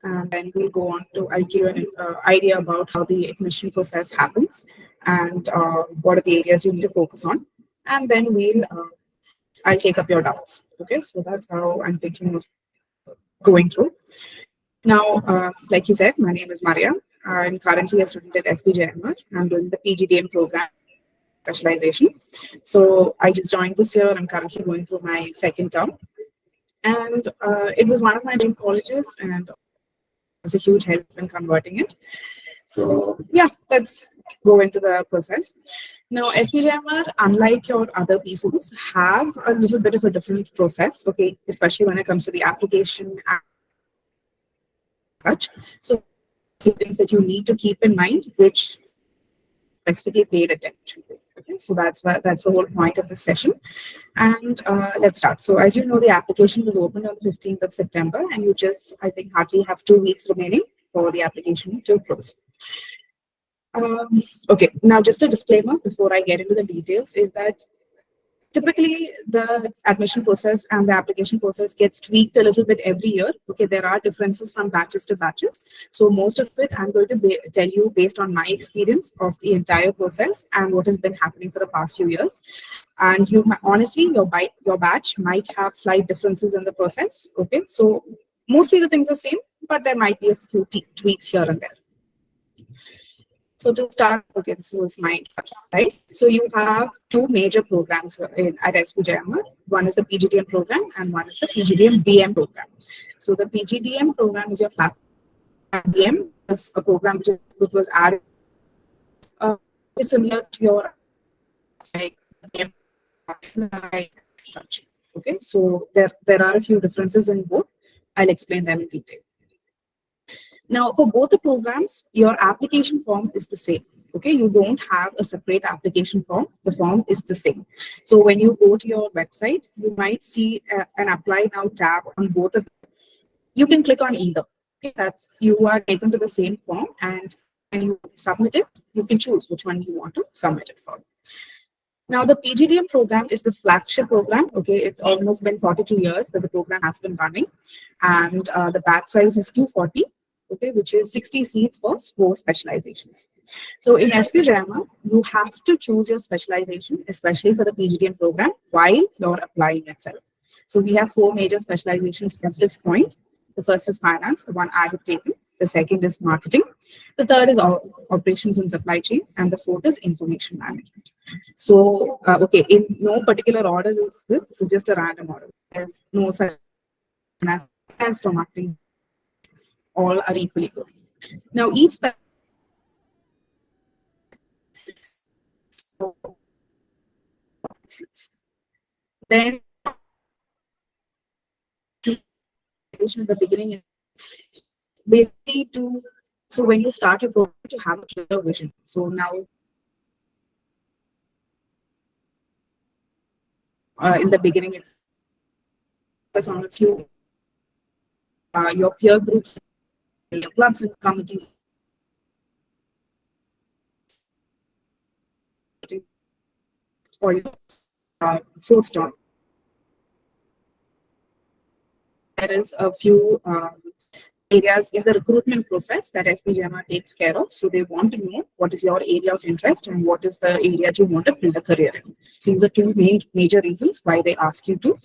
and then we'll go on to, I'll give you an idea about how the admission process happens and what are the areas you need to focus on. And then I'll take up your doubts. Okay, so that's how I'm thinking of going through. Now, like you said, my name is Maria. I'm currently a student at SPJIMR. I'm doing the PGDM program specialization. So I just joined this year. I'm currently going through my second term. And it was one of my dream colleges, and it was a huge help in converting it. So yeah, let's go into the process. Now, SPJIMR, unlike your other PSUs, have a little bit of a different process, okay, especially when it comes to the application and such. So few things that you need to keep in mind, which specifically paid attention to. Okay, so that's the whole point of this session. And let's start. So as you know, the application was opened on the 15th of September, and you just, I think, hardly have 2 weeks remaining for the application to close. Okay, now just a disclaimer before I get into the details is that typically the admission process and the application process gets tweaked a little bit every year. Okay, there are differences from batches to batches. So most of it I'm going to tell you based on my experience of the entire process and what has been happening for the past few years. And you honestly, your batch might have slight differences in the process. Okay, so mostly the things are same, but there might be a few tweaks here and there. So to start, okay, this was my introduction, right? So you have 2 major programs at SPJIMR. One is the PGDM program and one is the PGDM BM program. So the PGDM program is your flat BM. It's a program which was added similar to your like such. Okay, so there are a few differences in both. I'll explain them in detail. Now, for both the programs, your application form is the same. Okay, you don't have a separate application form. The form is the same. So when you go to your website, you might see an Apply Now tab on both of them. You can click on either. Okay, that's you are taken to the same form, and when you submit it, you can choose which one you want to submit it for. Now, the PGDM program is the flagship program. Okay, it's almost been 42 years that the program has been running, and the batch size is 240. Okay, which is 60 seats for 4 specializations. So in SPJIMR, you have to choose your specialization, especially for the PGDM program, while you're applying itself. So we have 4 major specializations at this point. The first is finance, the one I have taken. The second is marketing. The third is operations and supply chain. And the fourth is information management. So, okay, in no particular order is this. This is just a random order. There's no such as for marketing. All are equally good. Now, each then at the beginning is basically so when you start a program to have a clear vision. So now in the beginning it's on a few your peer groups, your clubs and committees for your 4th term. There is a few areas in the recruitment process that SPJIMR takes care of. So they want to know what is your area of interest and what is the area you want to build a career in. So these are 2 major reasons why they ask you to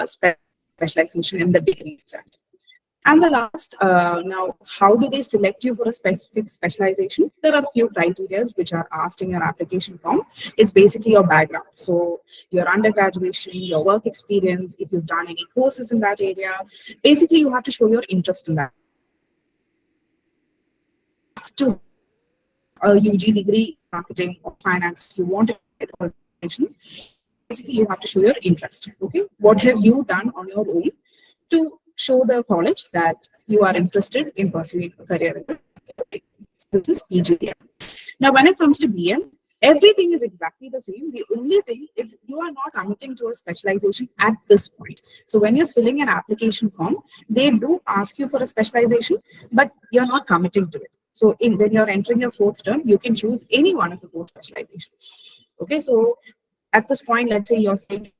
specialization in the beginning itself. And the last, now, how do they select you for a specific specialization? There are a few criteria which are asked in your application form. It's basically your background. So your undergraduate, your work experience, if you've done any courses in that area. Basically, you have to show your interest in that. You have to a UG degree, marketing or finance, if you want to get qualifications. Basically, you have to show your interest. Okay, what have you done on your own to show the college that you are interested in pursuing a career? This is PGDM. Now, when it comes to BM, everything is exactly the same. The only thing is you are not committing to a specialization at this point. So when you're filling an application form, they do ask you for a specialization, but you're not committing to it. So when you're entering your 4th term, you can choose any one of the 4 specializations. Okay, so at this point, let's say you're saying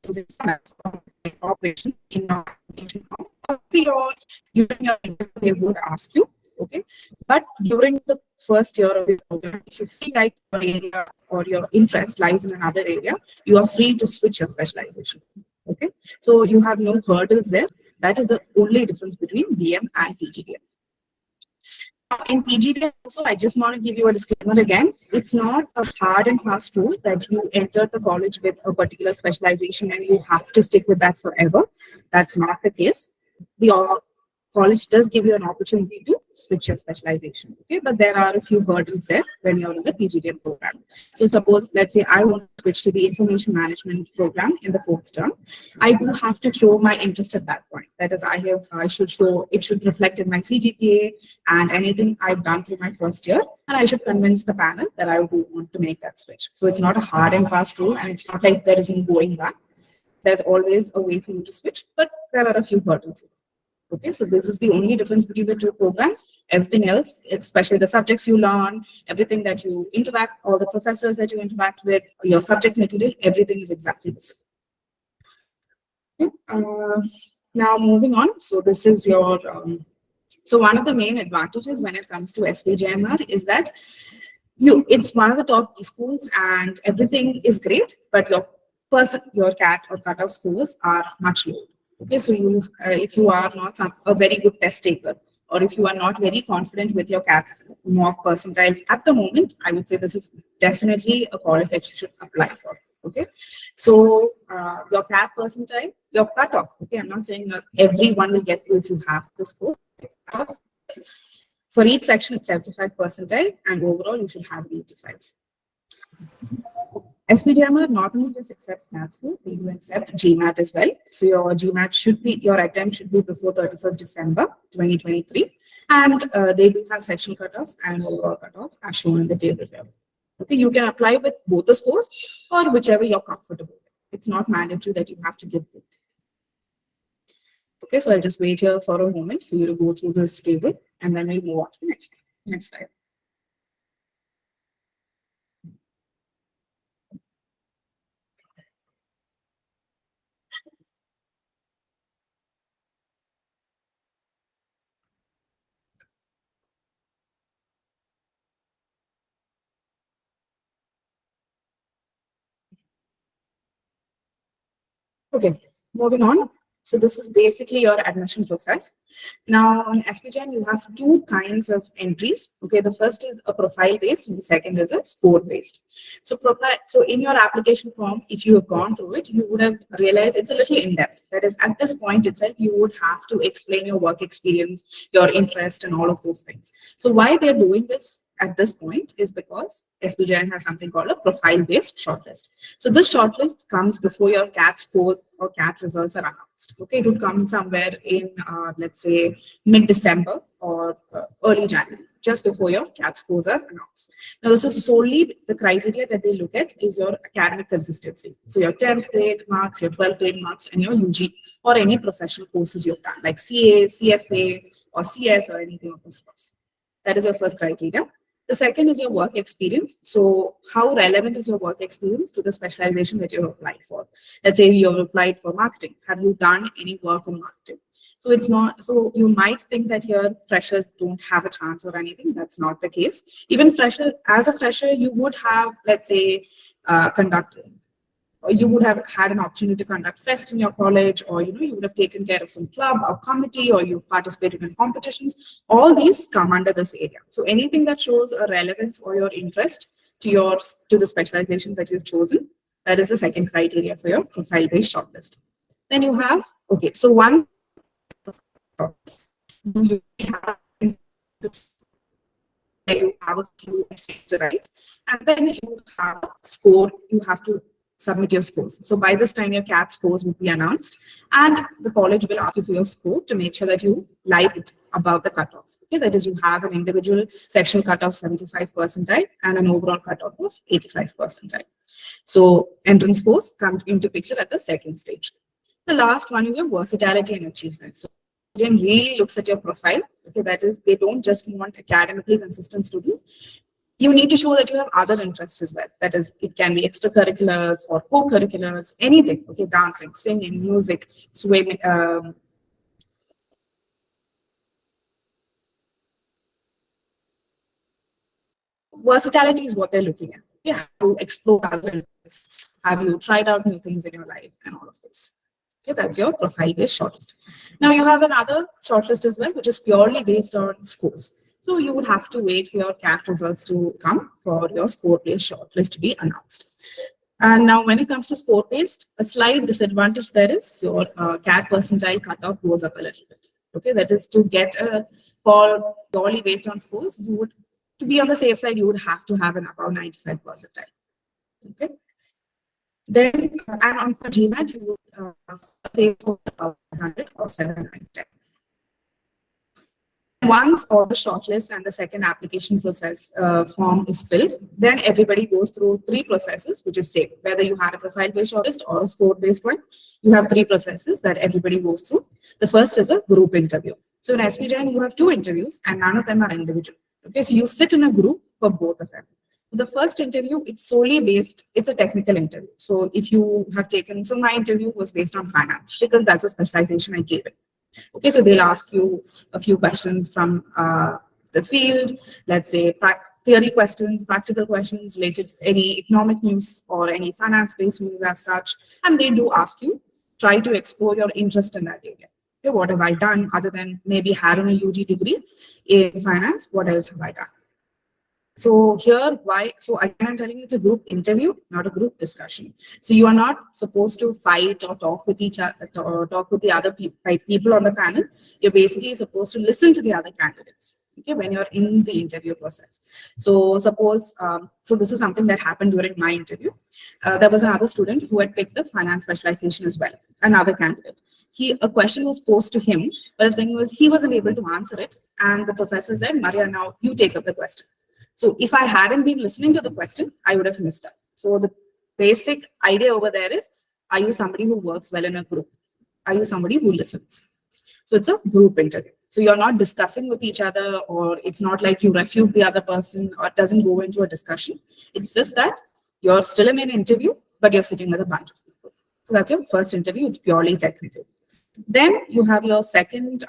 operation in your application form. During your interview, they would ask you, okay? But during the first year of the program, if you feel like your area or your interest lies in another area, you are free to switch your specialization, okay? So you have no hurdles there. That is the only difference between BM and PGDM. In PGDM also, I just want to give you a disclaimer again. It's not a hard and fast rule that you enter the college with a particular specialization and you have to stick with that forever. That's not the case. The college does give you an opportunity to switch your specialization, okay? But there are a few hurdles there when you're in the PGDM program. So suppose, let's say I want to switch to the information management program in the 4th term. I do have to show my interest at that point. That is, I should show, it should reflect in my CGPA and anything I've done through my first year, and I should convince the panel that I do want to make that switch. So it's not a hard and fast rule, and it's not like there is no going back. There's always a way for you to switch, but there are a few hurdles. Okay, so this is the only difference between the two programs. Everything else, especially the subjects you learn, everything that you interact, all the professors that you interact with, your subject material, everything is exactly the same. Okay. Now moving on. So this is your, so one of the main advantages when it comes to SPJIMR is that it's one of the top schools and everything is great, but your CAT or cutoff scores are much lower. Okay, so if you are not a very good test taker, or if you are not very confident with your CAT mock percentiles at the moment, I would say this is definitely a college that you should apply for. Okay, so your CAT percentile, your cutoff. Okay, I'm not saying that everyone will get through if you have the score. For each section, it's 75 percentile, and overall, you should have 85. SPJIMR not only just accepts CAT scores, they do accept GMAT as well. So your GMAT should be, your attempt should be before 31st December 2023. And they do have sectional cutoffs and overall cutoff as shown in the table here. Okay, you can apply with both the scores or whichever you're comfortable with. It's not mandatory that you have to give both. Okay, so I'll just wait here for a moment for you to go through this table and then we'll move on to the next slide. Okay, moving on. So this is basically your admission process. Now on SPJIMR, you have two kinds of entries. Okay, the first is a profile-based and the second is a score-based. So in your application form, if you have gone through it, you would have realized it's a little in-depth. That is, at this point itself, you would have to explain your work experience, your interest, and all of those things. So why they're doing this at this point is because SPJIMR has something called a profile-based shortlist. So this shortlist comes before your CAT scores or CAT results are announced. Okay, it would come somewhere in, let's say, mid-December or early January, just before your CAT scores are announced. Now, this is solely the criteria that they look at is your academic consistency. So your 10th grade marks, your 12th grade marks, and your UG or any professional courses you've done, like CA, CFA, or CS, or anything of this sort. That is your first criteria. The second is your work experience. So how relevant is your work experience to the specialization that you have applied for? Let's say you have applied for marketing. Have you done any work on marketing? So it's not, so you might think that here freshers don't have a chance or anything. That's not the case. Even as a fresher, you would have, let's say, you would have had an opportunity to conduct fest in your college, or you would have taken care of some club or committee, or you've participated in competitions. All these come under this area. So anything that shows a relevance or your interest to the specialization that you've chosen, that is the second criteria for your profile-based shortlist. Then you have, okay, so one you have a few essays to write, and then you have a score, you have to submit your scores. So by this time, your CAT scores will be announced, and the college will ask you for your score to make sure that you lie it above the cutoff. Okay, that is, you have an individual sectional cutoff 75 percentile and an overall cutoff of 85 percentile. So entrance scores come into picture at the second stage. The last one is your versatility and achievement. So it really looks at your profile. Okay, that is, they don't just want academically consistent students. You need to show that you have other interests as well. That is, it can be extracurriculars or co-curriculars, anything. Okay, dancing, singing, music, swimming. Versatility is what they're looking at. You have to explore other interests. Have you tried out new things in your life and all of this? Okay, that's your profile-based shortlist. Now you have another shortlist as well, which is purely based on scores. So you would have to wait for your CAT results to come for your score-based shortlist to be announced. And now when it comes to score-based, a slight disadvantage there is your CAT percentile cutoff goes up a little bit. Okay, that is to get a call purely based on scores, you would, to be on the safe side, you would have to have an above 95 percentile. Okay. Then, and on for GMAT, you would pay for 100 or 710. Once all the shortlist and the second application process form is filled, then everybody goes through three processes, which is same. Whether you had a profile-based shortlist or a score-based one, you have three processes that everybody goes through. The first is a group interview. So in SPJIMR, you have two interviews, and none of them are individual. Okay, so you sit in a group for both of them. The first interview, it's solely based, it's a technical interview. So if you have taken, so my interview was based on finance because that's a specialization I gave it. Okay, so they'll ask you a few questions from the field, let's say theory questions, practical questions related to any economic news or any finance-based news as such, and they do ask you, try to explore your interest in that area. Okay, what have I done other than maybe having a UG degree in finance? What else have I done? So here, why? So again, I'm telling you, it's a group interview, not a group discussion. So you are not supposed to fight or talk with each other, or talk with the other people on the panel. You're basically supposed to listen to the other candidates. Okay, when you're in the interview process. So suppose, so this is something that happened during my interview. There was another student who had picked the finance specialization as well, another candidate. A question was posed to him, but the thing was he wasn't able to answer it. And the professor said, Maria, now you take up the question. So if I hadn't been listening to the question, I would have missed out. So the basic idea over there is, are you somebody who works well in a group? Are you somebody who listens? So it's a group interview. So you're not discussing with each other, or it's not like you refute the other person, or it doesn't go into a discussion. It's just that you're still in an interview, but you're sitting with a bunch of people. So that's your first interview. It's purely technical. Then you have your second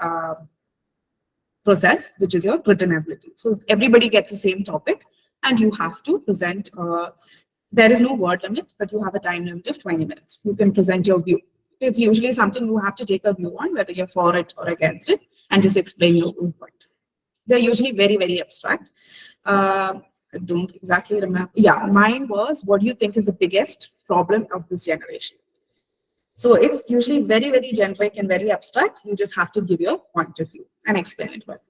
process, which is your written ability. So everybody gets the same topic and you have to present, there is no word limit, but you have a time limit of 20 minutes. You can present your view. It's usually something you have to take a view on, whether you're for it or against it, and just explain your own point. They're usually very, very abstract. I don't exactly remember. Yeah, mine was, what do you think is the biggest problem of this generation? So it's usually very, very generic and very abstract. You just have to give your point of view and explain it well.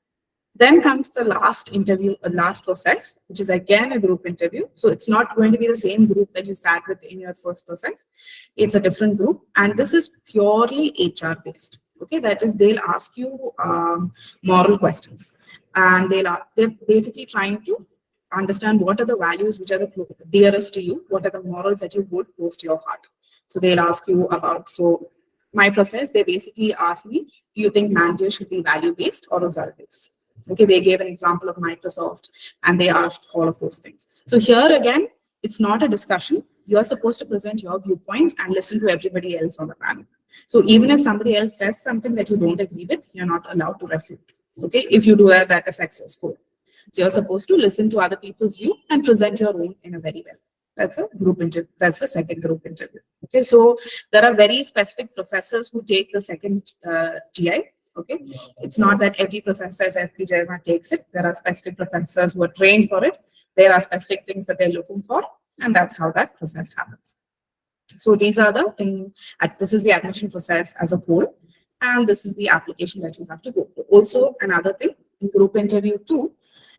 Then comes the last interview, last process, which is again a group interview. So it's not going to be the same group that you sat with in your first process. It's a different group. And this is purely HR based. Okay, that is, they'll ask you moral questions. And they're basically trying to understand what are the values which are the dearest to you, what are the morals that you hold close to your heart. So they'll ask you about, so my process, they basically asked me, do you think managers should be value-based or result-based? Okay, they gave an example of Microsoft and they asked all of those things. So here again, it's not a discussion. You're supposed to present your viewpoint and listen to everybody else on the panel. So even if somebody else says something that you don't agree with, you're not allowed to refute. Okay, if you do that, that affects your score. So you're supposed to listen to other people's view and present your own in a very well. That's a group interview. That's the second group interview. Okay, so there are very specific professors who take the second GI. Okay, it's not that every professor as SPJIMR takes it. There are specific professors who are trained for it. There are specific things that they're looking for, and that's how that process happens. So these are the things. This is the admission process as a whole, and this is the application that you have to go through. Also, another thing in group interview too,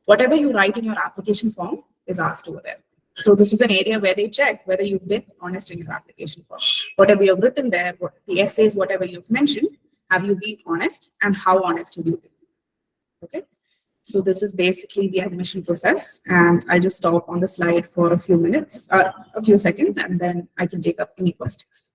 whatever you write in your application form is asked over there. So this is an area where they check whether you've been honest in your application form. Whatever you've written there, the essays, whatever you've mentioned, have you been honest and how honest have you been? Okay. So this is basically the admission process, and I'll just stop on the slide for a few minutes, a few seconds, and then I can take up any questions.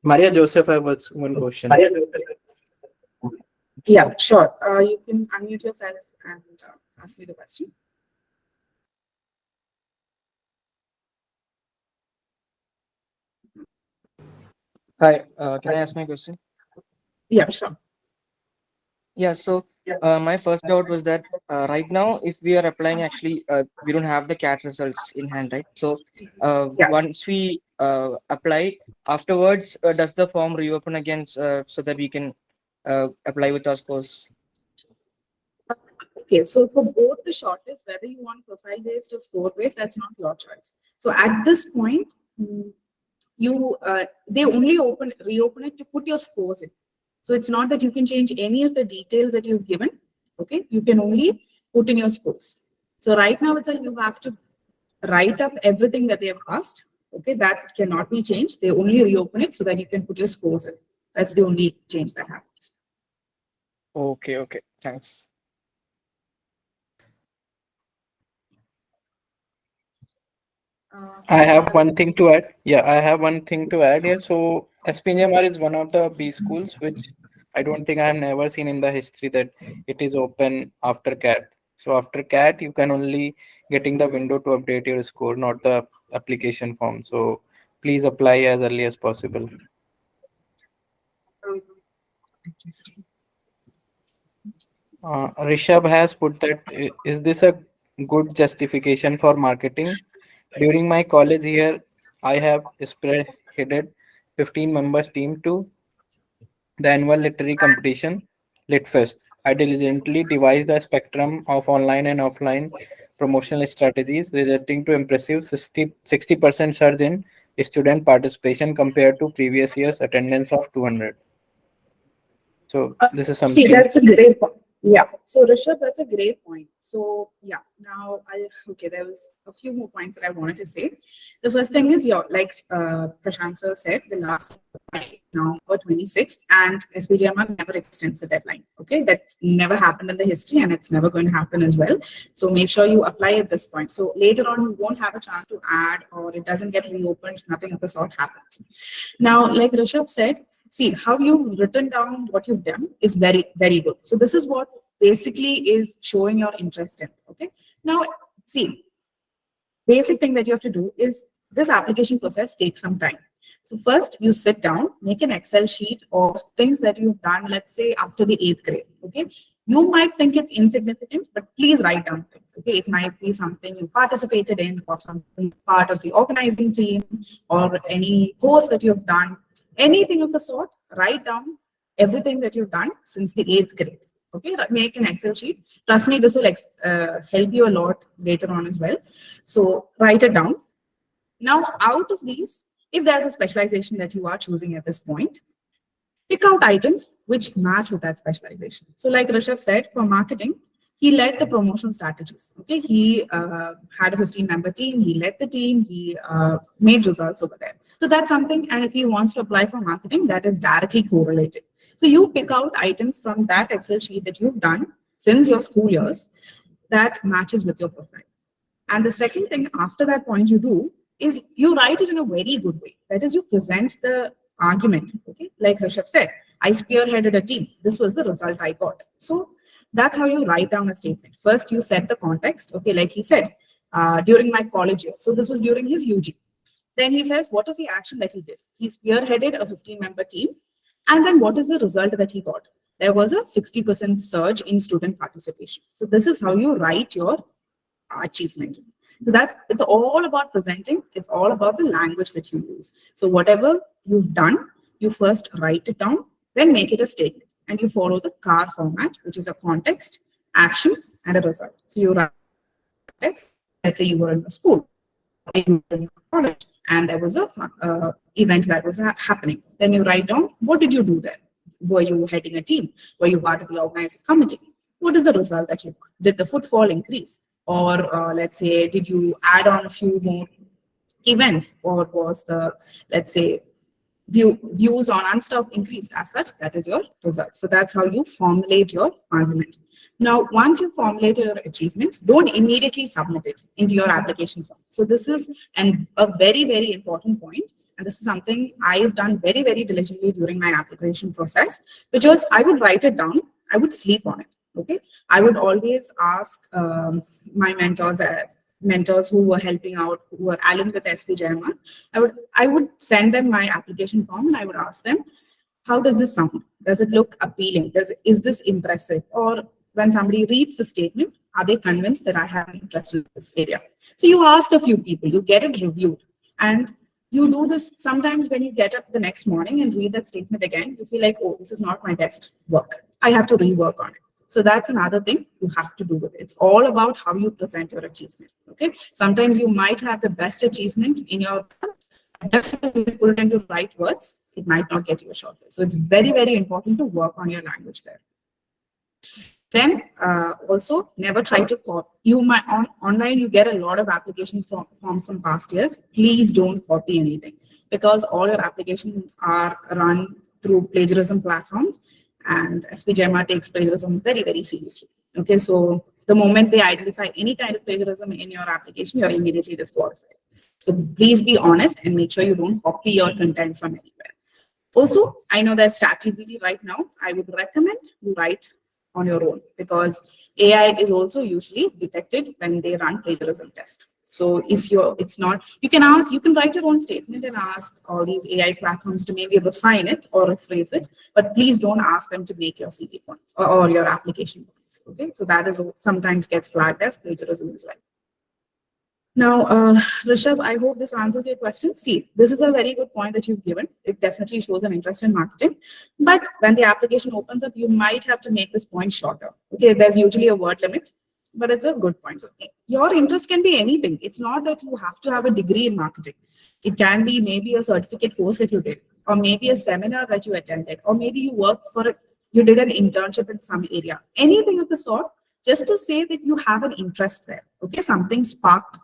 Maria Joseph, I have one question. Yeah, sure. You can unmute yourself and ask me the question. Hi, can I ask my question? Yeah, sure. Yeah, so my first doubt was that right now, if we are applying, actually, we don't have the CAT results in hand, right? So Yeah. once we apply, afterwards, does the form reopen again so that we can apply with our scores? Okay, so for both the shortlist, whether you want profile based or score based, that's not your choice. So at this point, they only reopen it to put your scores in. So it's not that you can change any of the details that you've given. Okay, you can only put in your scores. So right now it's like you have to write up everything that they have asked. Okay, that cannot be changed. They only reopen it so that you can put your scores in. That's the only change that happens. Okay, thanks. I have one thing to add. Yeah, I have one thing to add here. So SPJIMR is one of the B schools, which I don't think I have never seen in the history that it is open after CAT. So after CAT, you can only getting the window to update your score, not the application form. So please apply as early as possible. Rishabh has put that, is this a good justification for marketing? During my college year, I have spearheaded 15-member team to the annual literary competition, LitFest. I diligently devised a spectrum of online and offline promotional strategies, resulting to impressive 60% surge in student participation compared to previous year's attendance of 200. So this is See, something. that's a great point. Yeah. So Rishabh, that's a great point. So yeah, now okay, there was a few more points that I wanted to say. The first thing is like Prashant sir said, the last November 26th, and SPJIMR never extends the deadline. Okay, that's never happened in the history, and it's never going to happen as well. So make sure you apply at this point. So later on, you won't have a chance to add, or it doesn't get reopened. Nothing of the sort happens. Now, like Rishabh said, see how you've written down what you've done is very, very good. So this is what basically is showing your interest in. Okay. Now, see, basic thing that you have to do is this application process takes some time. So first you sit down, make an Excel sheet of things that you've done, let's say after the 8th grade. Okay. You might think it's insignificant, but please write down things. Okay. It might be something you participated in or something part of the organizing team or any course that you've done. Anything of the sort, write down everything that you've done since the 8th grade. Okay, make an Excel sheet. Trust me, this will help you a lot later on as well. So write it down. Now, out of these, if there's a specialization that you are choosing at this point, pick out items which match with that specialization. So like Rishabh said, for marketing, he led the promotion strategies. Okay, he had a 15-member team. He led the team. He made results over there. So that's something. And if he wants to apply for marketing, that is directly correlated. So you pick out items from that Excel sheet that you've done since your school years that matches with your profile. And the second thing after that point you do is you write it in a very good way. That is, you present the argument. Okay, like Rishabh said, I spearheaded a team. This was the result I got. So that's how you write down a statement. First, you set the context. Okay, like he said, during my college year. So this was during his UG. Then he says, what is the action that he did? He spearheaded a 15-member team. And then what is the result that he got? There was a 60% surge in student participation. So this is how you write your achievement. So it's all about presenting. It's all about the language that you use. So whatever you've done, you first write it down, then make it a statement. And you follow the CAR format, which is a context, action, and a result. So you write context. Let's say you were in a school, you were in college, and there was a event that was happening. Then you write down, what did you do there? Were you heading a team? Were you part of the organizing committee? What is the result that you got? Did the footfall increase? Or let's say, did you add on a few more events? Or was the, let's say, views on Unstuff increased? As such, that is your result. So that's how you formulate your argument. Now, once you formulate your achievement, don't immediately submit it into your application form. So this is a very, very important point. and this is something I have done very, very diligently during my application process, which was I would write it down, I would sleep on it. Okay, I would always ask my mentors who were helping out, who were allied with SPJIMR. I would send them my application form and I would ask them, how does this sound? Does it look appealing? Is this impressive? Or when somebody reads the statement, are they convinced that I have an interest in this area? So you ask a few people, you get it reviewed, and you do this sometimes when you get up the next morning and read that statement again, you feel like, oh, this is not my best work. I have to rework on it. So that's another thing you have to do with it. It's all about how you present your achievement. Okay. Sometimes you might have the best achievement in your, just because you put it into right words, it might not get you a shortlist. So it's very, very important to work on your language there. Then also never try to copy. You might online you get a lot of applications forms from past years. Please don't copy anything, because all your applications are run through plagiarism platforms, and SPJIMR takes plagiarism very, very seriously. Okay, so the moment they identify any kind of plagiarism in your application, you're immediately disqualified. So please be honest and make sure you don't copy your content from anywhere. Also, I know there's ChatGPT right now. I would recommend you write on your own, because AI is also usually detected when they run plagiarism test. So if it's not, you can write your own statement and ask all these AI platforms to maybe refine it or rephrase it, but please don't ask them to make your CV points or your application points. Okay, so that is sometimes gets flagged as plagiarism as well. Now, Rishabh, I hope this answers your question. See, this is a very good point that you've given. It definitely shows an interest in marketing. But when the application opens up, you might have to make this point shorter. Okay, there's usually a word limit, but it's a good point. So your interest can be anything. It's not that you have to have a degree in marketing. It can be maybe a certificate course that you did, or maybe a seminar that you attended, or maybe you worked for you did an internship in some area. Anything of the sort, just to say that you have an interest there. Okay, something sparked.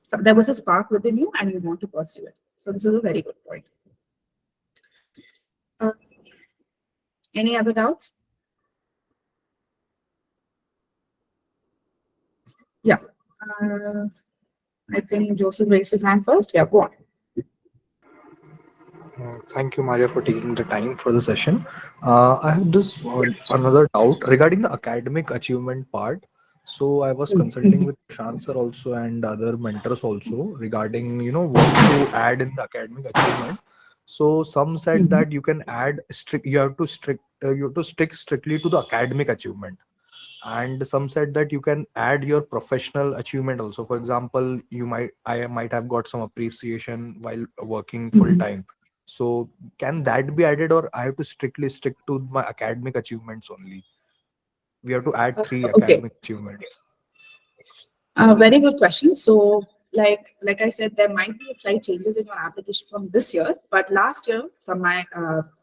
So there was a spark within you and you want to pursue it. So this is a very good point. Any other doubts? Yeah. I think Joseph raised his hand first. Yeah, go on. Thank you, Maria, for taking the time for the session. I have this another doubt regarding the academic achievement part. So I was consulting with Prashant sir also and other mentors also regarding what to add in the academic achievement. So some said that you can add you have to stick strictly to the academic achievement, and some said that you can add your professional achievement also. For example, I might have got some appreciation while working full time. So can that be added, or I have to strictly stick to my academic achievements only? We have to add 3 Okay. academic achievements. Very good question. So, like I said, there might be slight changes in your application from this year, but last year, from my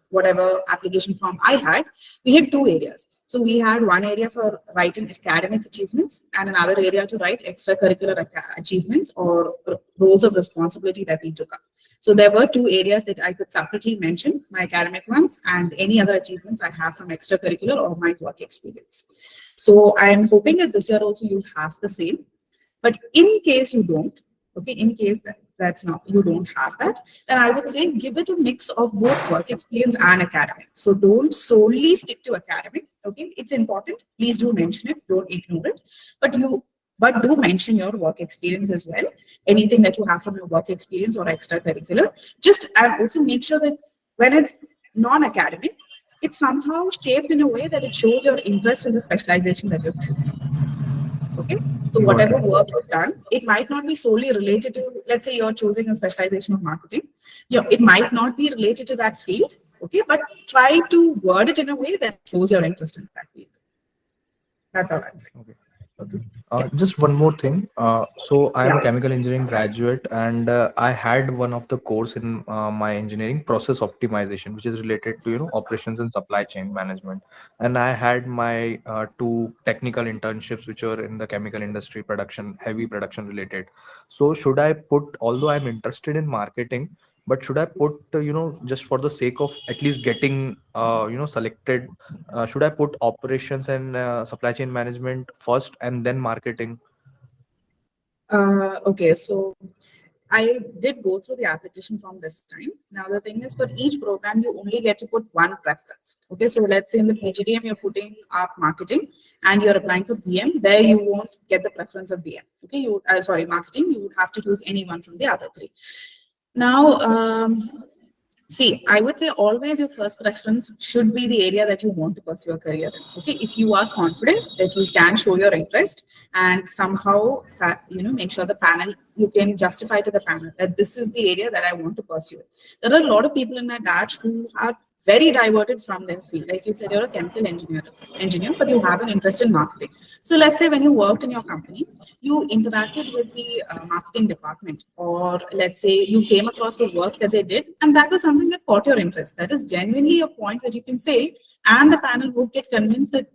whatever application form I had, we had 2 areas. So we had one area for writing academic achievements and another area to write extracurricular achievements or roles of responsibility that we took up. So there were 2 areas that I could separately mention, my academic ones and any other achievements I have from extracurricular or my work experience. So I'm hoping that this year also you'll have the same. But in case you don't, okay, in case that's not, you don't have that, then I would say give it a mix of both work experience and academic. So don't solely stick to academic, okay? It's important. Please do mention it. Don't ignore it. But do mention your work experience as well. Anything that you have from your work experience or extracurricular. And also make sure that when it's non-academic, it's somehow shaped in a way that it shows your interest in the specialization that you've chosen. Okay, so whatever work you've done, it might not be solely related to, let's say you're choosing a specialization of marketing. It might not be related to that field, okay, but try to word it in a way that shows your interest in that field. That's all I'm saying. Okay. Just one more thing. So I am a Yeah. chemical engineering graduate, and I had one of the course in my engineering, process optimization, which is related to operations and supply chain management. And I had my 2 technical internships, which were in the chemical industry, heavy production related. So should I put, although I'm interested in marketing, but should I put just for the sake of at least getting selected, should I put operations and supply chain management first and then marketing? Okay, so I did go through the application form this time. Now, the thing is, for each program, you only get to put one preference. Okay, so let's say in the PGDM, you're putting up marketing and you're applying for BM, there you won't get the preference of BM. Okay, sorry, marketing, you would have to choose any one from the other three. Now, see, I would say always your first preference should be the area that you want to pursue a career in. Okay, if you are confident that you can show your interest and somehow, make sure the panel, you can justify to the panel that this is the area that I want to pursue. There are a lot of people in my batch who are very diverted from their field. Like you said, you're a chemical engineer, but you have an interest in marketing. So let's say when you worked in your company, you interacted with the marketing department, or let's say you came across the work that they did, and that was something that caught your interest. That is genuinely a point that you can say, and the panel would get convinced that,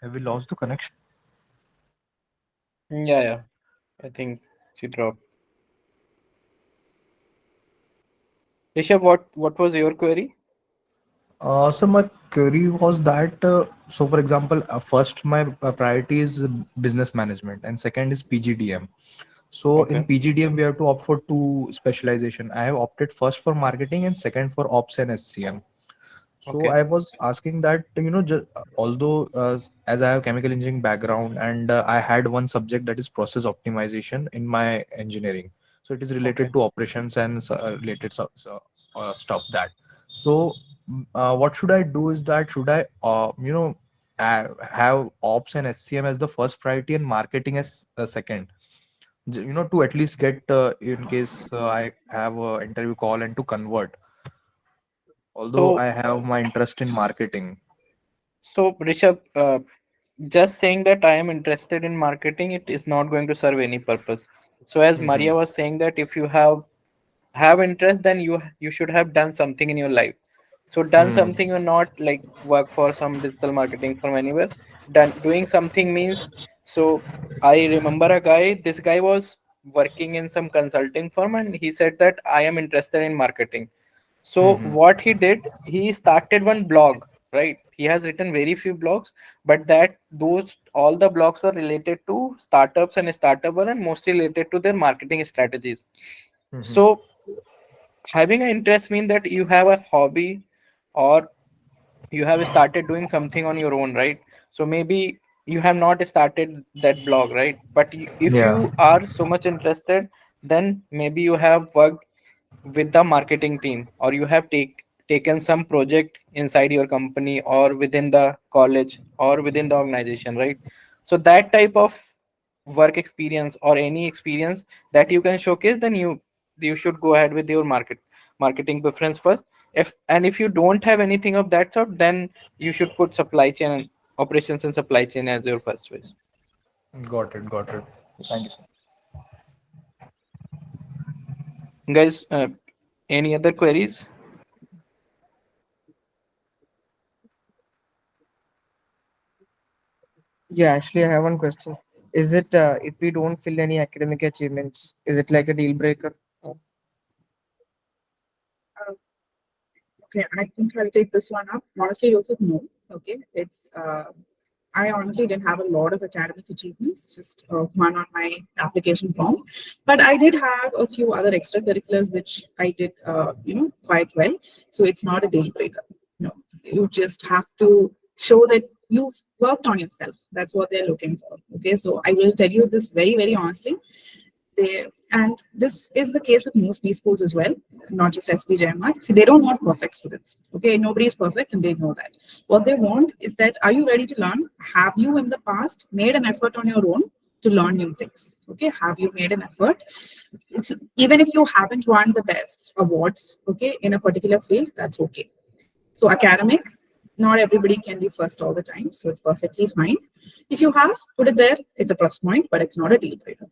Have we lost the connection? Yeah. I think she dropped. Rishabh, what was your query? So my query was that, so for example, first my priority is business management and second is PGDM. So in Okay. PGDM, we have to opt for two specialization. I have opted first for marketing and second for ops and SCM. So Okay. I was asking that, although as I have chemical engineering background and I had one subject that is process optimization in my engineering. So it is Okay. related to operations and related stuff that. So what should I do is that should I, have ops and SCM as the first priority and marketing as second? To at least get in case I have a interview call and to convert, although So I have my interest in marketing. Rishabh, just saying that I am interested in marketing, it is not going to serve any purpose. So as Hmm. Maria was saying that if you have interest, then you should have done something in your life. So done Hmm. something, or not like work for some digital marketing from anywhere. Done doing something means, so I remember a guy. This guy was working in some consulting firm, and he said that I am interested in marketing. So Hmm. what he did, he started one blog, right? He has written very few blogs, but that those all the blogs were related to startups and startup and mostly related to their marketing strategies. Hmm. So having an interest means that you have a hobby, or you have started doing something on your own, right? So maybe you have not started that blog, right? But if Yeah. you are so much interested, then maybe you have worked with the marketing team, or you have taken some project inside your company or within the college or within the organization, right? So that type of work experience or any experience that you can showcase, then you should go ahead with your marketing preference first. If you don't have anything of that sort, then you should put supply chain and operations and supply chain as your first choice. Got it. Got it. Thank you, sir. Guys, any other queries? Yeah, actually, I have one question. Is it if we don't fill any academic achievements, is it like a deal breaker? okay, I think I'll take this one up. Honestly, Joseph, no. Okay, I honestly didn't have a lot of academic achievements, just one on my application form. But I did have a few other extracurriculars which I did, quite well. So it's not a deal breaker. No, you just have to show that you've worked on yourself. That's what they're looking for. Okay, so I will tell you this very, very honestly. And this is the case with most B schools as well, not just SPJIMR. See, they don't want perfect students. Okay, nobody is perfect, and they know that. What they want is that, are you ready to learn? Have you in the past made an effort on your own to learn new things? Okay, have you made an effort? Even if you haven't won the best awards, okay, in a particular field, that's okay. So academic, Not everybody can be first all the time, so it's perfectly fine. If you have, put it there, it's a plus point, but it's not a deal breaker.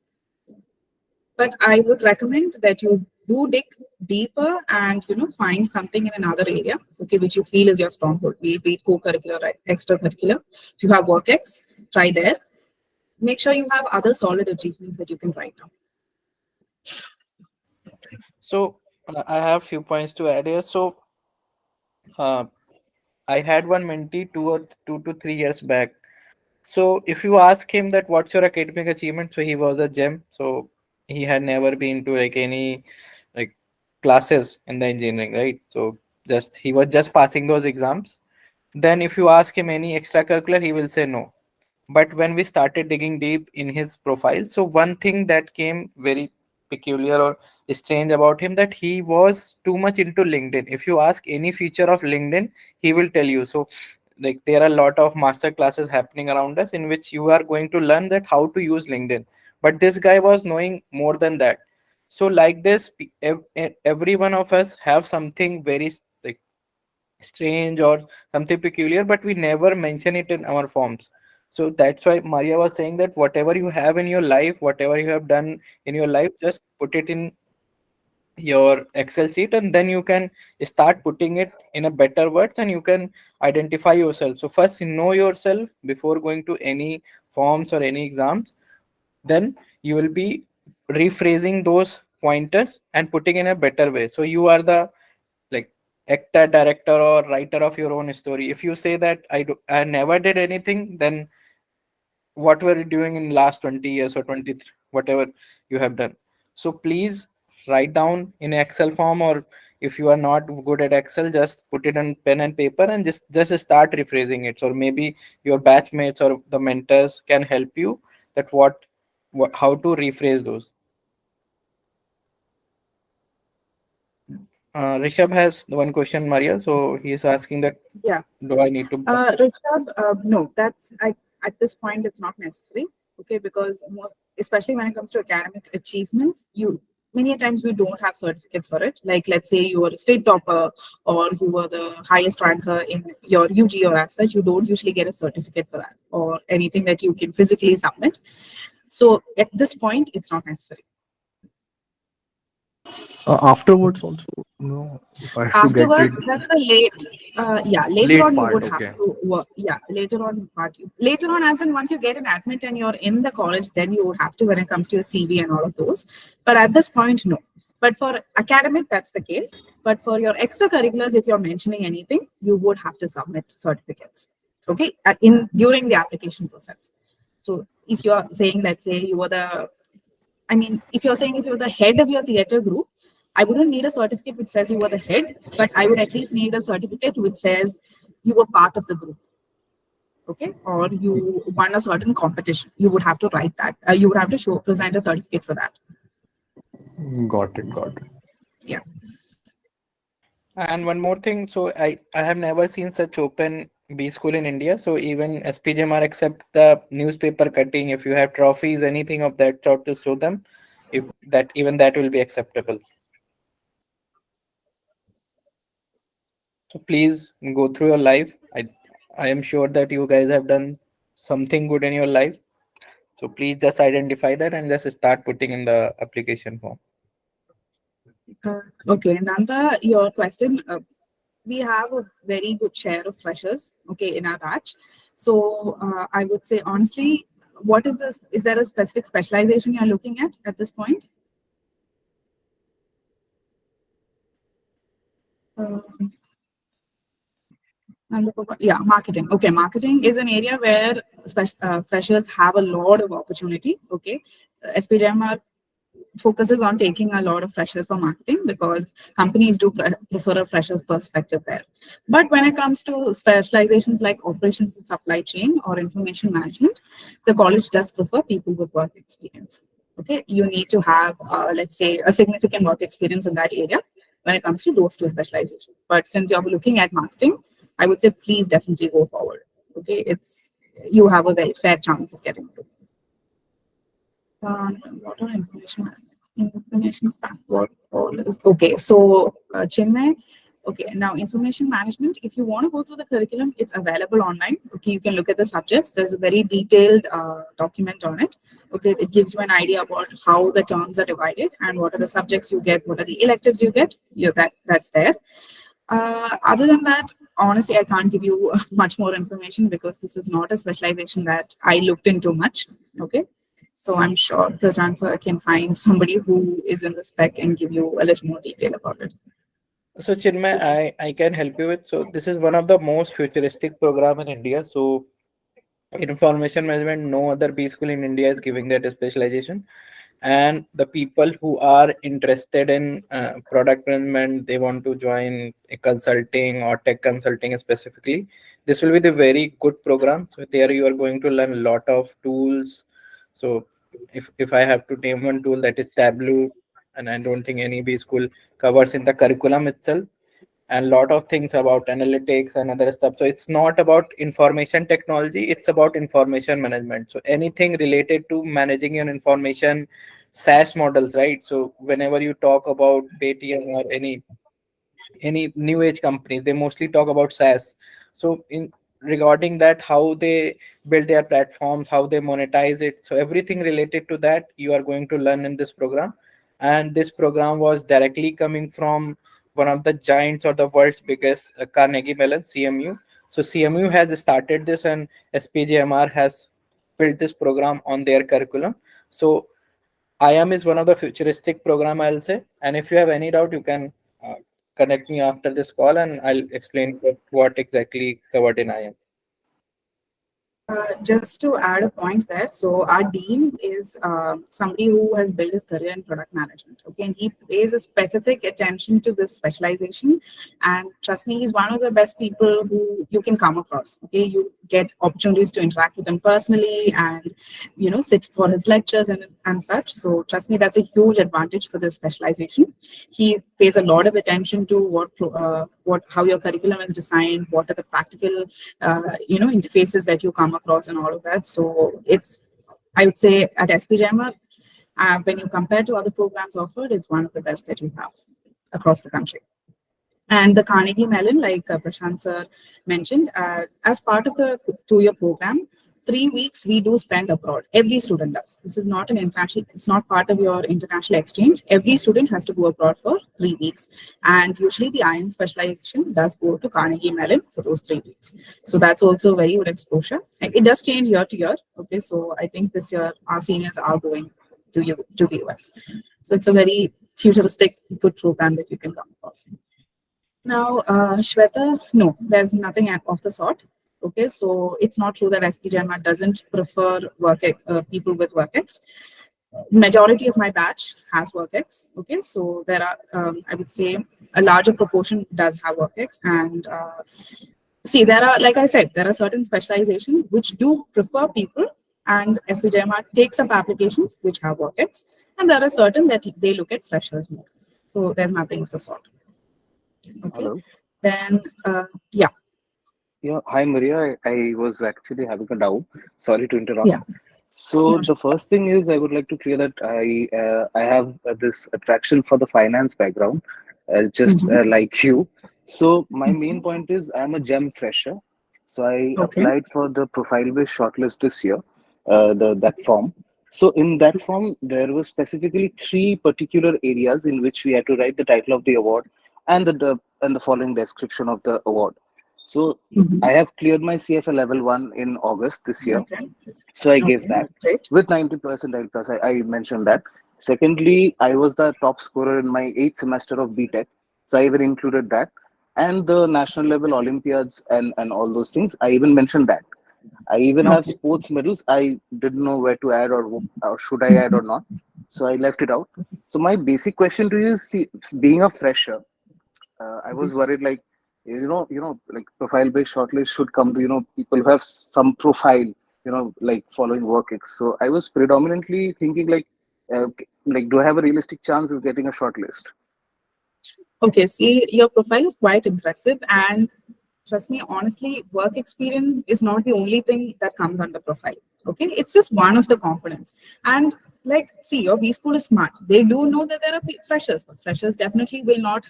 But I would recommend that you do dig deeper and find something in another area, okay, which you feel is your stronghold, be it co-curricular, right, extracurricular. If you have WorkX, try there. Make sure you have other solid achievements that you can write down. So I have few points to add here. So I had one mentee 2 to 3 years back. So if you ask him that what's your academic achievement, so he was a gem. So he had never been to like any like classes in the engineering, right? So just he was just passing those exams. Then if you ask him any extracurricular, he will say no. But when we started digging deep in his profile, so one thing that came very peculiar or strange about him, that he was too much into LinkedIn. If you ask any feature of LinkedIn, he will tell you. So like there are a lot of master classes happening around us in which you are going to learn that how to use LinkedIn. But this guy was knowing more than that. So like this, every one of us have something very like strange or something peculiar, but we never mention it in our forms. So that's why Maria was saying that whatever you have in your life, whatever you have done in your life, just put it in your Excel sheet, and then you can start putting it in a better words, and you can identify yourself. So first, know yourself before going to any forms or any exams. Then you will be rephrasing those pointers and putting in a better way. So you are the like actor, director, or writer of your own story. If you say that I never did anything, then what were you doing in last 20 years or 23, whatever you have done? So please write down in Excel form, or if you are not good at Excel, just put it on pen and paper and just start rephrasing it. Or maybe your batchmates or the mentors can help you that what how to rephrase those. Rishabh has one question, Maria. So he is asking that, Yeah. do I need to? Rishabh, no, at this point, it's not necessary. Okay, because especially when it comes to academic achievements, many a times we don't have certificates for it. Like let's say you were a state topper or you were the highest ranker in your UG or as such, you don't usually get a certificate for that or anything that you can physically submit. So at this point, it's not necessary. Afterwards also, if I have to get it. Afterwards, that's a late, later Late on you part, would have okay. to work. Yeah, later on, as in once you get an admit and you're in the college, then you would have to when it comes to your CV and all of those. But at this point, no. But for academic, that's the case. But for your extracurriculars, if you're mentioning anything, you would have to submit certificates. Okay, during the application process. So if you're saying, let's say you were if you're saying if you're the head of your theater group, I wouldn't need a certificate which says you were the head, but I would at least need a certificate which says you were part of the group. Okay, or you won a certain competition. You would have to write that. You would have to present a certificate for that. Got it, got it. Yeah. And one more thing, so I have never seen such open B school in India. So even SPJIMR accept the newspaper cutting. If you have trophies, anything of that sort to show them, if that even that will be acceptable. So please go through your life. I am sure that you guys have done something good in your life. So please just identify that and just start putting in the application form. Okay, Nanda, your question. We have a very good share of freshers, okay, in our batch. So I would say honestly, what is this? Is there a specific specialization you're looking at this point? Yeah, marketing. Okay, marketing is an area where freshers have a lot of opportunity. Okay, SPJIMR focuses on taking a lot of freshers for marketing because companies do prefer a freshers perspective there. But when it comes to specializations like operations and supply chain or information management, the college does prefer people with work experience. Okay, you need to have, let's say, a significant work experience in that area when it comes to those two specializations. But since you're looking at marketing, I would say please definitely go forward. Okay, you have a very fair chance of getting it. What are information span? What all is okay? So, Chinmay, Okay, now information management, if you want to go through the curriculum, it's available online. Okay, you can look at the subjects. There's a very detailed document on it. Okay, it gives you an idea about how the terms are divided and what are the subjects you get, what are the electives you get. That's there. Other than that, honestly, I can't give you much more information because this was not a specialization that I looked into much. Okay, so I'm sure Prashant sir can find somebody who is in the spec and give you a little more detail about it. So Chinmay, I can help you with. So this is one of the most futuristic program in India. So information management, no other B school in India is giving that specialization. And the people who are interested in product management, they want to join a consulting or tech consulting specifically, this will be the very good program. So there you are going to learn a lot of tools. So if I have to name one tool, that is Tableau, and I don't think any B school covers in the curriculum itself, and a lot of things about analytics and other stuff. So it's not about information technology, it's about information management. So anything related to managing your information, SaaS models, right? So whenever you talk about Paytm or any new age companies, they mostly talk about SaaS. So in regarding that, how they build their platforms, how they monetize it, so everything related to that you are going to learn in this program. And this program was directly coming from one of the giants or the world's biggest, Carnegie Mellon, CMU. So CMU has started this, and SPJIMR has built this program on their curriculum. So IAM is one of the futuristic program, I'll say. And if you have any doubt, you can connect me after this call and I'll explain what exactly covered in IAM. Just to add a point there, so our dean is somebody who has built his career in product management. Okay, and he pays a specific attention to this specialization. And trust me, he's one of the best people who you can come across. Okay, you get opportunities to interact with him personally, and sit for his lectures and such. So trust me, that's a huge advantage for this specialization. He pays a lot of attention to how your curriculum is designed, what are the practical interfaces that you come across and all of that. So I would say at SPJIMR, when you compare to other programs offered, it's one of the best that you have across the country. And the Carnegie Mellon, like Prashant sir mentioned, as part of the 2-year program, 3 weeks we do spend abroad. Every student does. This is not it's not part of your international exchange. Every student has to go abroad for 3 weeks. And usually the IAM specialization does go to Carnegie Mellon for those 3 weeks. So that's also very good exposure. And it does change year to year. Okay, so I think this year our seniors are going to the US. So it's a very futuristic, good program that you can come across. Now, Shweta, no, there's nothing of the sort. Okay, so it's not true that SPJIMR doesn't prefer people with WorkX. Majority of my batch has WorkX. Okay, so there are, I would say, a larger proportion does have WorkX. And see, like I said, there are certain specializations which do prefer people, and SPJIMR takes up applications which have WorkX, and there are certain that they look at freshers more. So there's nothing of the sort. Okay. Hello. Then, yeah. Yeah, hi Maria. I was actually having a doubt. Sorry to interrupt. Yeah. So the first thing is I would like to clear that I have this attraction for the finance background, just like you. So my main point is I'm a GEM fresher. So I applied for the profile-based shortlist this year, that form. So in that form, there were specifically 3 particular areas in which we had to write the title of the award and the following description of the award. So I have cleared my CFA level 1 in August this year. So I gave that with 90% plus. I mentioned that. Secondly, I was the top scorer in my 8th semester of BTech. So I even included that. And the national level Olympiads and all those things, I even mentioned that. I even have sports medals. I didn't know where to add or should I add or not. So I left it out. So my basic question to you is, being a fresher, I was worried like, like profile-based shortlist should come to, people who have some profile, like following WorkX. So I was predominantly thinking like, do I have a realistic chance of getting a shortlist? Okay, see, your profile is quite impressive, and trust me, honestly, work experience is not the only thing that comes under profile. Okay, it's just one of the components. And like, see, your B school is smart. They do know that there are freshers, but freshers definitely will not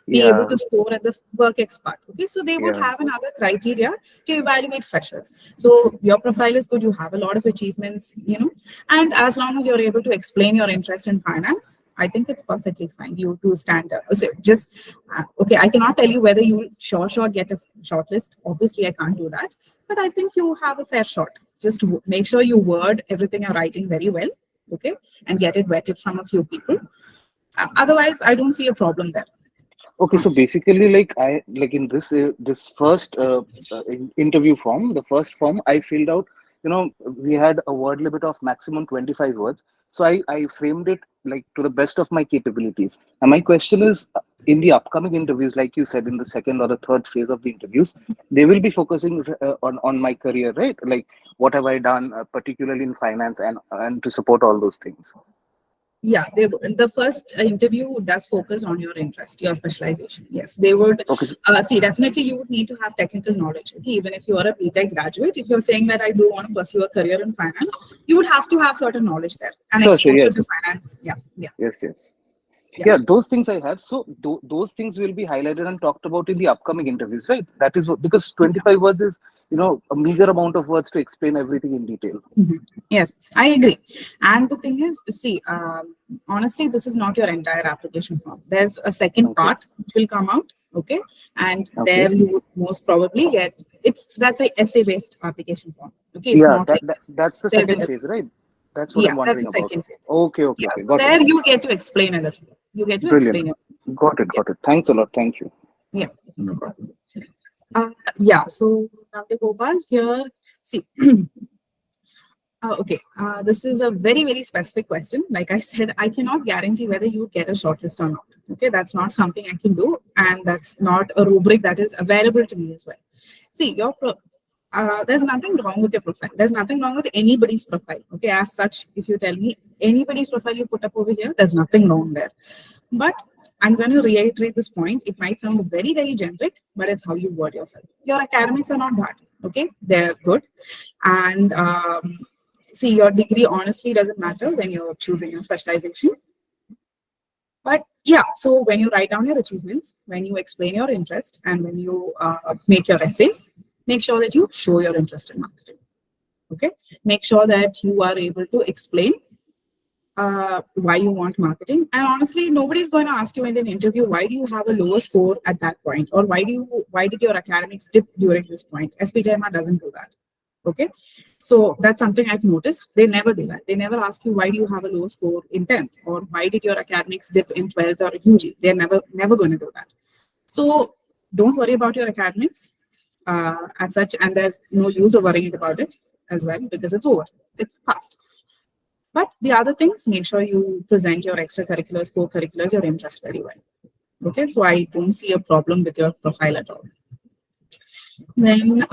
be able Yeah, to score at the work expert. Okay, so they would yeah. have another criteria to evaluate freshers. So your profile is good. You have a lot of achievements, and as long as you're able to explain your interest in finance, I think it's perfectly fine. You do stand up. So just okay. I cannot tell you whether you will sure get a shortlist. Obviously, I can't do that, but I think you have a fair shot. Just make sure you word everything you're writing very well, okay, and get it vetted from a few people. Otherwise, I don't see a problem there. Okay, so Honestly. basically, like in this first interview form, the first form I filled out, we had a word limit of maximum 25 words. So I framed it like to the best of my capabilities. And my question is, in the upcoming interviews, like you said, in the second or the third phase of the interviews, they will be focusing on my career, right? Like what have I done, particularly in finance, and to support all those things. Yeah, the first interview does focus on your interest, your specialization. Yes, they would Okay, see, definitely you would need to have technical knowledge. Okay, even if you are a BTech graduate, if you're saying that I do want to pursue a career in finance, you would have to have certain knowledge there and sure, exposure to yes, finance. Yeah, yeah, yes. yeah. Yeah, those things I have. So those things will be highlighted and talked about in the upcoming interviews, right? That is what, because 25 words is, a meager amount of words to explain everything in detail. Mhm. Yes, I agree. And the thing is, see, honestly, this is not your entire application form. There's a second Okay. part which will come out, okay? And Okay. there you would most probably get, that's a essay-based application form, okay? It's Yeah, not like this. that's the There's a second phase, difference. right? That's what Yeah, I'm that's wondering the about. second phase. Okay. Yeah, Okay. so Got it. there you get to explain a little. You get to Brilliant. explain it. Got it. Yeah, Got it. Thanks a lot. Thank you. yeah, no problem. Yeah, so Nandya Gopal here, see, okay, this is a very, very specific question. Like I said, I cannot guarantee whether you get a shortlist or not. Okay, that's not something I can do, and that's not a rubric that is available to me as well. See, there's nothing wrong with your profile. There's nothing wrong with anybody's profile. Okay, as such, if you tell me anybody's profile you put up over here, there's nothing wrong there. But I'm going to reiterate this point. It might sound very, very generic, but it's how you word yourself. Your academics are not bad. Okay, they're good, and see, your degree honestly doesn't matter when you're choosing your specialization. But yeah, so when you write down your achievements, when you explain your interest, and when you make your essays, make sure that you show your interest in marketing. Okay, make sure that you are able to explain why you want marketing. And honestly, nobody's going to ask you in an interview, why do you have a lower score at that point, or why did your academics dip during this point? SPJIMR doesn't do that. Okay, so that's something I've noticed. They never do that. They never ask you, why do you have a low score in 10th, or why did your academics dip in 12th or UG? They're never going to do that. So don't worry about your academics as such, and there's no use of worrying about it as well, because it's over. It's past. But the other things, make sure you present your extracurriculars, co-curriculars, your interest very well. Okay, so I don't see a problem with your profile at all. Then,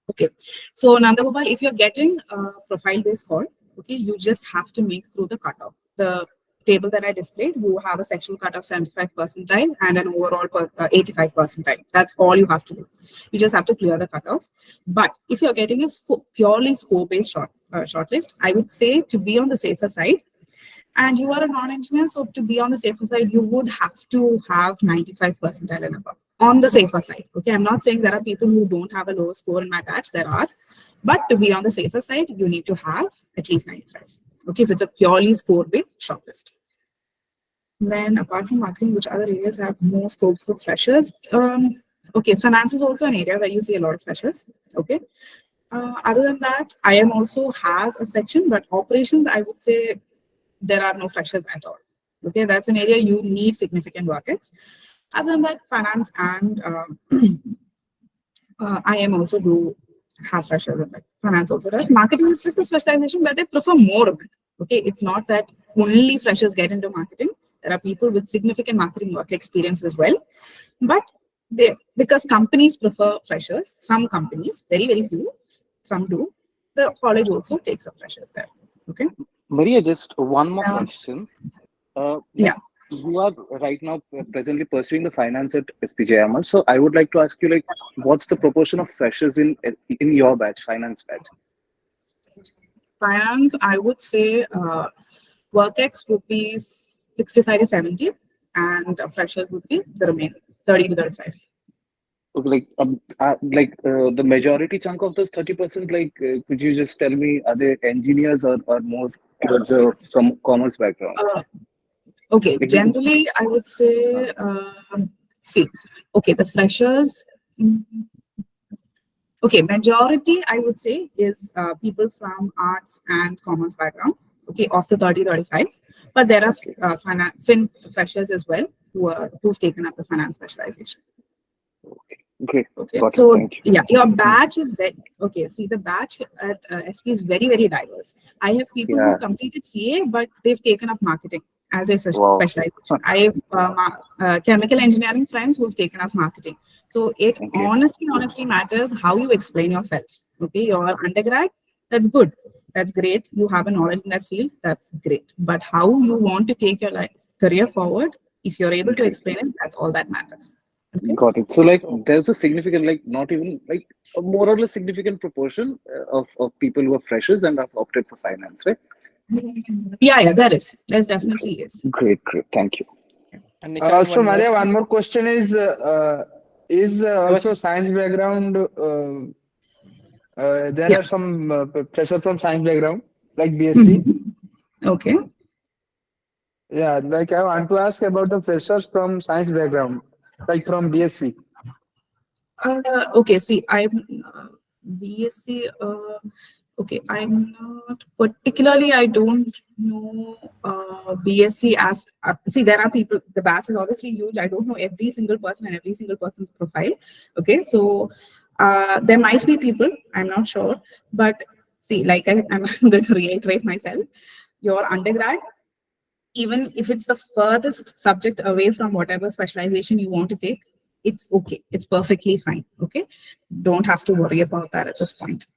okay, so Nandagopal, if you're getting a profile-based call, okay, you just have to make through the cutoff. The table that I displayed, you have a sectional cut of 75 percentile and an overall 85 percentile. That's all you have to do. You just have to clear the cutoff. But if you're getting a purely score-based shortlist, I would say, to be on the safer side, and you are a non-engineer, so to be on the safer side, you would have to have 95 percentile and above. On the safer side, okay? I'm not saying there are people who don't have a lower score in my batch. There are. But to be on the safer side, you need to have at least 95. Okay, if it's a purely score-based shortlist. Then apart from marketing, which other areas have more scope for freshers? Okay, finance is also an area where you see a lot of freshers. Okay. Other than that, IM also has a section, but operations, I would say there are no freshers at all. Okay, that's an area you need significant work ex. Other than that, finance and IM also do have freshers in it. Finance also does. Marketing is just a specialization where they prefer more of it. Okay, it's not that only freshers get into marketing. There are people with significant marketing work experience as well. But because companies prefer freshers, some companies, very, very few, some do, the college also takes up freshers there. Okay. Maria, just one more question. Yeah. You are right now presently pursuing the finance at SPJIMR. So I would like to ask you, what's the proportion of freshers in your batch, finance batch? finance, I would say WorkX would be 65 to 70, and freshers would be the remaining 30 to 35. The majority chunk of those 30%, could you just tell me, are they engineers or more towards a commerce background? Okay, generally, I would say, see, okay, the freshers, okay, majority, I would say, is people from arts and commerce background, okay, of the 30-35. But there are fin freshers as well who've taken up the finance specialization. Great. Okay, Got it. so Thank you. yeah, your batch is very okay. See, the batch at SP is very, very diverse. I have people who've completed CA, but they've taken up marketing as a specialization. I have chemical engineering friends who've taken up marketing. So it honestly matters how you explain yourself. Okay, your undergrad, that's good, that's great. You have a knowledge in that field, that's great. But how you want to take your career forward, if you're able to explain it, that's all that matters. Okay. Got it. So there's a significant, not even a more or less significant proportion of people who are freshers and have opted for finance, right? Yeah, there's definitely is. Great. Thank you. And Also, Maria, one more question is also science background. There are some pressure from science background, like BSc. Okay. Yeah, I want to ask about the freshers from science background, like from BSc. Okay, see, I'm BSc. Okay, I'm not particularly. I don't know BSc as. See, there are people. The batch is obviously huge. I don't know every single person and every single person's profile. Okay, so there might be people. I'm not sure, but see, I'm going to reiterate myself. Your undergrad, even if it's the furthest subject away from whatever specialization you want to take, it's okay. It's perfectly fine. Okay. Don't have to worry about that at this point.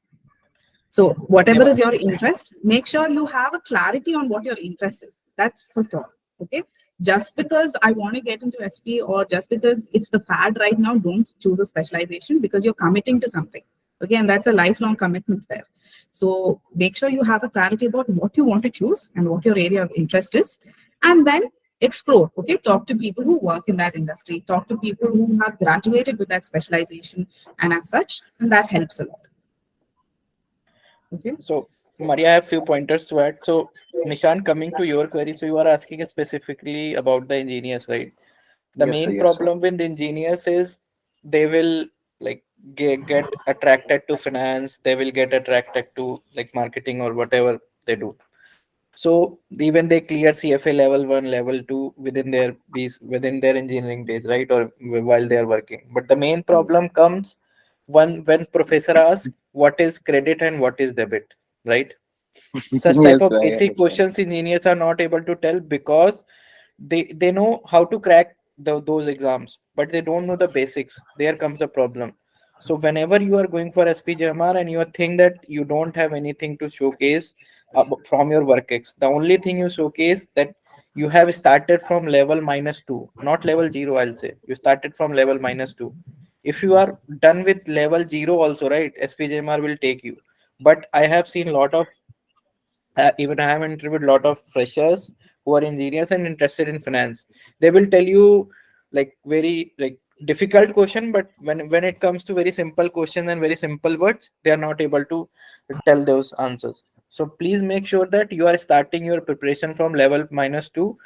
So whatever is your interest, make sure you have a clarity on what your interest is. That's for sure. Okay. Just because I want to get into SP or just because it's the fad right now, don't choose a specialization because you're committing to something. Okay. And that's a lifelong commitment there. So make sure you have a clarity about what you want to choose and what your area of interest is. And then explore, okay? Talk to people who work in that industry. Talk to people who have graduated with that specialization and as such, and that helps a lot. Okay. So, Maria, I have few pointers to add. So, Nishan, coming to your query, so you are asking specifically about the engineers, right? The main problem with the engineers is they will get attracted to finance, they will get attracted to marketing or whatever they do. So even they clear CFA level 1, level 2 within their engineering days, right? Or while they are working. But the main problem comes when professor asks what is credit and what is debit, right? Such type of basic questions engineers are not able to tell because they know how to crack those exams, but they don't know the basics. There comes a problem. So whenever you are going for SPJIMR and you think that you don't have anything to showcase from your WorkX, the only thing you showcase that you have started from level -2, not level 0. I'll say you started from level -2. If you are done with level 0 also, right, SPJIMR will take you. But I have seen a lot of even I have interviewed a lot of freshers who are engineers and interested in finance. They will tell you very difficult question, but when it comes to very simple question and very simple words, they are not able to tell those answers. So please make sure that you are starting your preparation from level -2.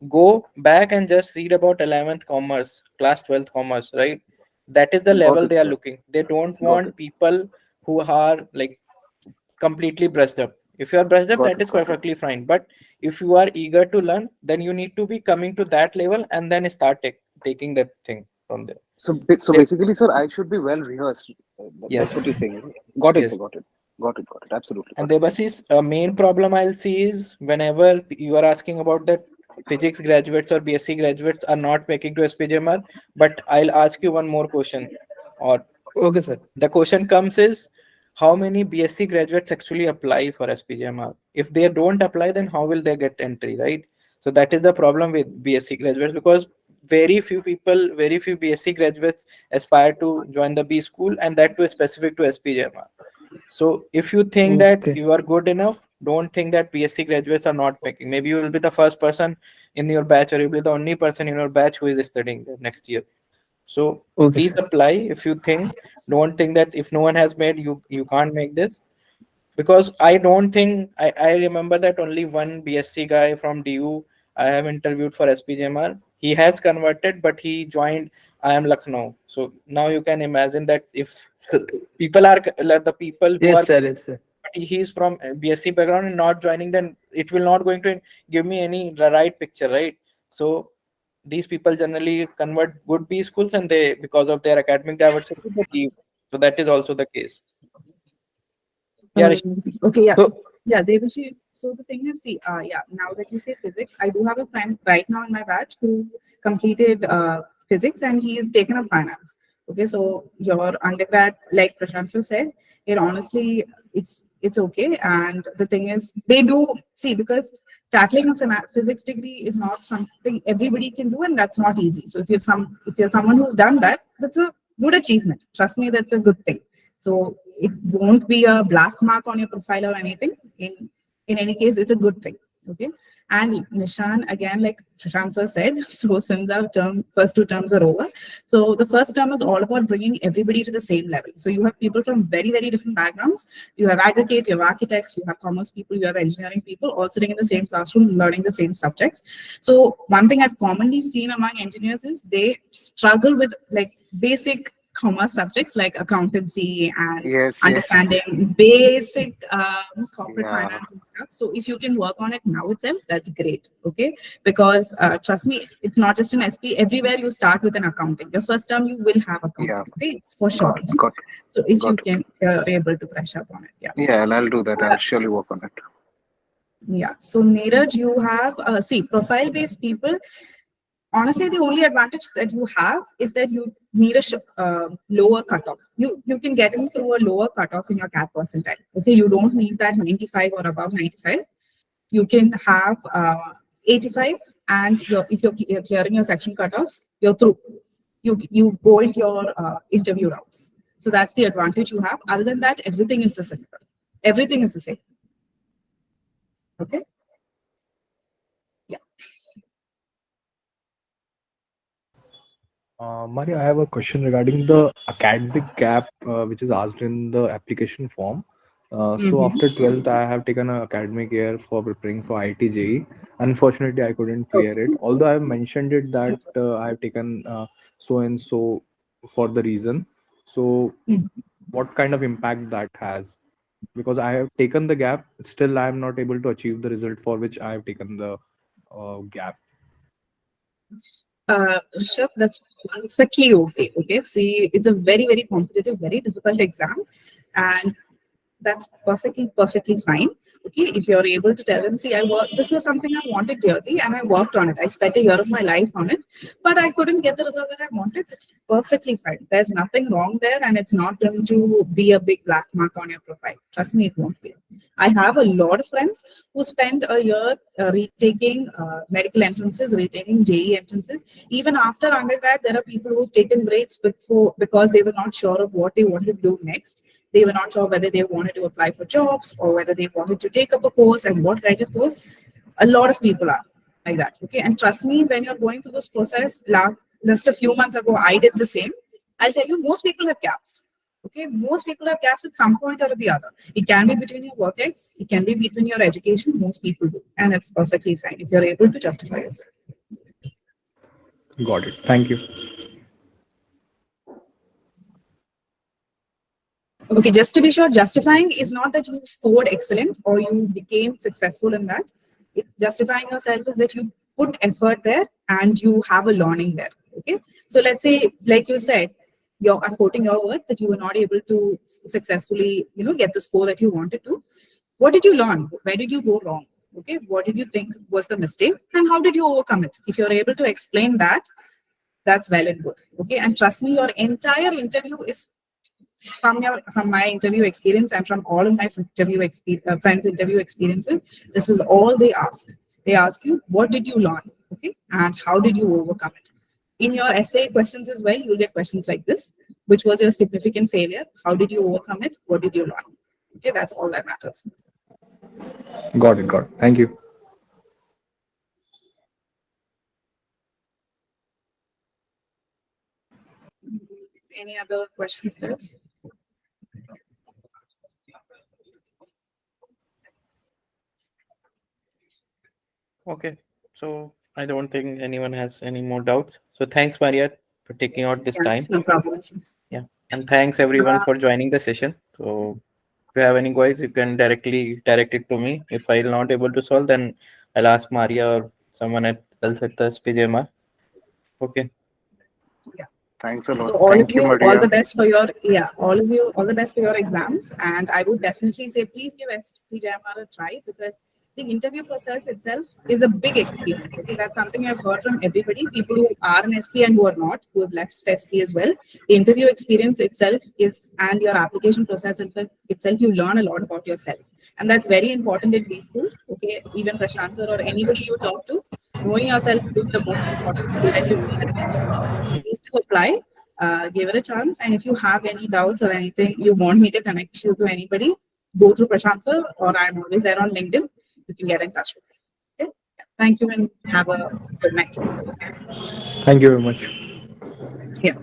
Go back and just read about 11th commerce, class 12th commerce, right? That is the level they are looking. They don't want people who are completely brushed up. If you are brushed up, that is perfectly fine. But if you are eager to learn, then you need to be coming to that level and then start taking that thing from there. So basically, sir, I should be well rehearsed. Yes. That's what you're saying. Got it, Yes. sir. Got it. Absolutely. And Debashish, a main problem I'll see is whenever you are asking about that physics graduates or BSc graduates are not making to SPJIMR, but I'll ask you one more question. Or Okay, sir. the question comes is, how many BSc graduates actually apply for SPJIMR? If they don't apply, then how will they get entry, right? So that is the problem with BSc graduates, because very few BSc graduates aspire to join the B school, and that too specific to SPJIMR. So if you think that Okay. you are good enough, don't think that BSc graduates are not picking. Maybe you will be the first person in your batch, or you'll be the only person in your batch who is studying there next year. So Okay, please sir. apply if you think. Don't think that if no one has made you, you can't make this. Because I don't think I remember that only one BSc guy from DU I have interviewed for SPJIMR. He has converted, but he joined IIM Lucknow. So now you can imagine that if people are like the people who Yes, are, sir. Yes, sir. he's from BSc background and not joining, then it will not going to give me any right picture, right? So these people generally convert good B schools, and they, because of their academic diversity, they leave. So that is also the case. Yeah, Rishi. Okay, yeah. So, Yeah, Devashi. So the thing is, see, yeah, now that you say physics, I do have a friend right now in my batch who completed physics and he is taken up finance. Okay, so your undergrad, like Prashant sir said, it honestly, it's okay. And the thing is, they do see, because tackling a physics degree is not something everybody can do, and that's not easy. So if you're someone who's done that, that's a good achievement. Trust me, that's a good thing. So it won't be a black mark on your profile or anything. In any case, it's a good thing. Okay. And Nishan, again, like Prashant sir said, so since our first two terms are over, so the first term is all about bringing everybody to the same level. So you have people from very, very different backgrounds. You have advocates, you have architects, you have commerce people, you have engineering people, all sitting in the same classroom, learning the same subjects. So one thing I've commonly seen among engineers is they struggle with like basic commerce subjects like accountancy and Yes, yes. understanding basic corporate Yeah, finance and stuff. So if you can work on it now itself, that's great. Okay, because trust me, it's not just in SP. Everywhere you start with an accounting. Your first term you will have accounting. yeah. Okay, it's for sure. Got So if got you it. can able to brush up on it, yeah. Yeah, I'll do that. I'll surely work on it. Yeah. So Neeraj, you have see profile-based people. Honestly, the only advantage that you have is that you need a lower cutoff. You can get in through a lower cutoff in your CAT percentile. Okay, you don't need that 95 or above 95. You can have 85, and if you're clearing your section cutoffs, you're through. You go into your interview rounds. So that's the advantage you have. Other than that, everything is the same. Everything is the same. Okay. Yeah. Mari, I have a question regarding the academic gap, which is asked in the application form. So Mm-hmm. after 12th, I have taken an academic year for preparing for IIT-JEE. Unfortunately, I couldn't clear it. Although I have mentioned it that I have taken so and so for the reason. So what kind of impact that has? Because I have taken the gap, still I am not able to achieve the result for which I have taken the gap. Rishabh, that's perfectly okay. Okay, see, it's a very, very competitive, very difficult exam, and that's perfectly fine. Okay, if you're able to tell them, see, this is something I wanted clearly, and I worked on it. I spent a year of my life on it, but I couldn't get the result that I wanted. It's perfectly fine. There's nothing wrong there, and it's not going to be a big black mark on your profile. Trust me, it won't be. I have a lot of friends who spent a year retaking medical entrances, retaking JE entrances. Even after undergrad, there are people who've taken breaks because they were not sure of what they wanted to do next. They were not sure whether they wanted to apply for jobs or whether they wanted to take up a course and what kind of course. A lot of people are like that. Okay. And trust me, when you're going through this process, just a few months ago, I did the same. I'll tell you, most people have gaps. Okay. Most people have gaps at some point or the other. It can be between your work ex, it can be between your education. Most people do. And it's perfectly fine if you're able to justify yourself. Got it. Thank you. Okay, just to be sure, justifying is not that you scored excellent or you became successful in that. Justifying yourself is that you put effort there and you have a learning there. Okay, so let's say, like you said, I'm quoting your words that you were not able to successfully, get the score that you wanted to. What did you learn? Where did you go wrong? Okay, what did you think was the mistake, and how did you overcome it? If you're able to explain that, that's well and good. Okay, and trust me, your entire interview is from my interview experience and from all of my friends' interview experiences. This is all they ask. They ask you, what did you learn? Okay, and how did you overcome it? In your essay questions as well, you'll get questions like this. Which was your significant failure? How did you overcome it? What did you learn? Okay, that's all that matters. Got it. Got it. Thank you. Any other questions, guys? Okay, so I don't think anyone has any more doubts. So thanks, Maria, for taking out this time. Yes, no problem. Yeah, and thanks everyone for joining the session. So if you have any queries, you can directly direct it to me. If I'm not able to solve, then I'll ask Maria or someone else at the SPJIMR. Okay. Thanks a lot. So all Thank of you, you, all Maria. the best for your all of you, all the best for your exams. And I would definitely say please give SPJIMR a try, because the interview process itself is a big experience. Okay, that's something I've heard from everybody, people who are in SP and who are not, who have left SP as well. The interview experience itself is, and your application process itself, you learn a lot about yourself, and that's very important in B school. Okay, even Prashant sir or anybody you talk to, knowing yourself is the most important skill that you need at this point. Please do apply, give it a chance. And if you have any doubts or anything you want me to connect you to anybody, go through Prashant sir, or I'm always there on LinkedIn. You can get in touch with me. Okay? Thank you and have a good night. Thank you very much. Yeah.